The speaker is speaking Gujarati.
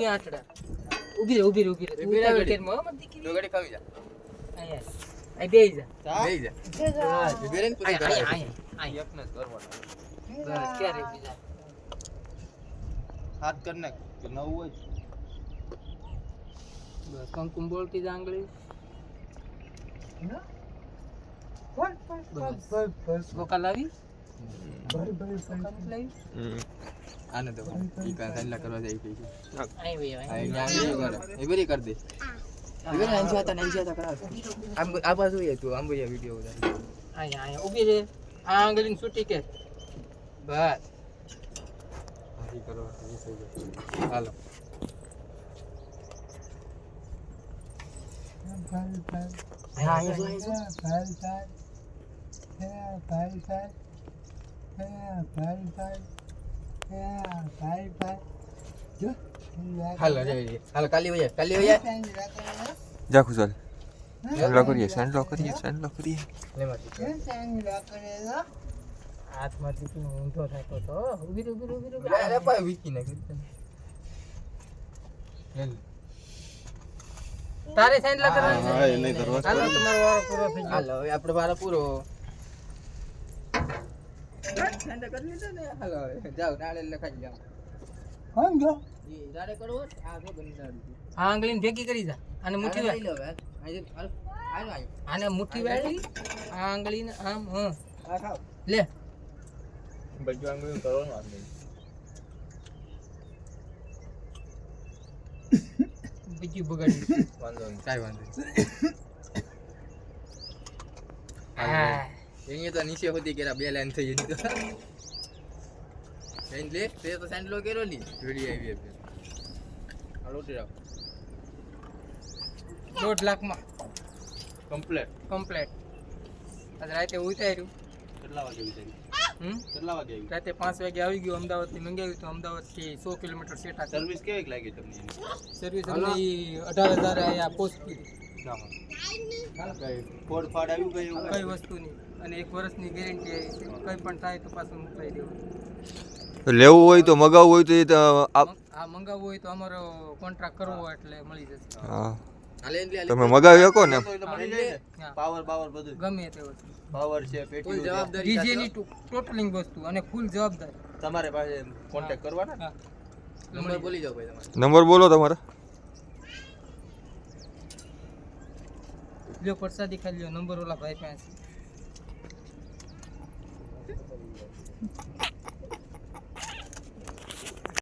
આટડા ઊભી રે કેરમાં મત દીકરી દોગડી ખાવી જા આયા આ બેઈ જા બેરે ને પૂરી કરાય આયા એકને જ કરવાનો બસ ક્યારે બીજા હાથ કર નાખ કે નવું હોય બસ કંકુમ બોલતી જાંગળી બસ ગોકાલ આવી આને તો ઈ કાં સાઈલા કરવા જાય કે આઈ ભાઈ એ બરી કર દે એ બરી અંજાતા કરાવ આમ આ બાજુ એ તું આમ ભાઈ વિડિયો ઉતાર આયા ઊભી રે આ આંગળીને છૂટી કે બસ આથી કરો એ થઈ જાય હાલો હા હાલો જઈ હાલો કાલી વયા જા ખુશાલ સેન્ડ કરીએ હાથમાંથી તું ઊંધો થતો તો ઊભી અરે ભાઈ વીકી નાખ તારે સાઈન લા કરવાની હા એ નહીં કરવા હાલો તમારો વારો પૂરો થઈ ગયો હાલો હવે આપણે વારો પૂરો ઠંડા કરી લીધો ને હાલો જાવ નાળે લખાઈ જાવ કોણ ગયો ઈ રાડે કરવો આ જો ગંડાડી આ આંગળીને ભેગી કરી જા અને મુઠ્ઠી લઈ લો હવે આયો આને મુઠ્ઠી વાળી આ આંગળીને આમ આ ખાવ લે બધું આંગળીઓ કરવાનું આ નહીં બીજું બગાડી વાંધો નહીં કાઈ વાંધો નહીં હા અહીંયા તો નીચે સુધી કેરા બે લાઈન થઈ ગઈ તો સેન્ડ લે તે તો સેન્ડ લો કેરો લી જોડી આવી આપે આ લોટી રાખ 1.5 લાખમાં કમ્પ્લીટ આજ રાતે ઉતાર્યું કેટલા વાગે વિચારી કેટલા વાગે આવી રાતે 5 વાગે આવી ગયો અમદાવાદથી મંગાવ્યું તો અમદાવાદથી 100 કિલોમીટર સેટા સર્વિસ કેવી લાગી તમને સર્વિસ અમને 18,000 આયા પહોંચી ના હા કઈ ફોડ ફાડ આવ્યું કઈ એવું કઈ વસ્તુની અને 1 વર્ષની ગેરંટી આવી છે કંઈ પણ થાય તો પાછું મોકલાઈ દેવું લેવું હોય તો મગાવવું હોય તો એ તો આ મંગાવવું હોય તો અમારો કોન્ટ્રાક્ટ કરવો હોય એટલે મળી જશે હા હાલે તમે મગાવી શકો ને પાવર બધું ગમે તે વસ્તુ પાવર છે પેટી જવાબદારી ડીજે ની ટોટલિંગ વસ્તુ અને ફૂલ જવાબદારી તમારે પાસે કોન્ટેક્ટ કરવાના હા નંબર બોલી જાવ ભાઈ તમારે નંબર બોલો તમારા લ્યો પ્રસાદી ખાઈ લ્યો નંબર ઓલા ભાઈ પાસે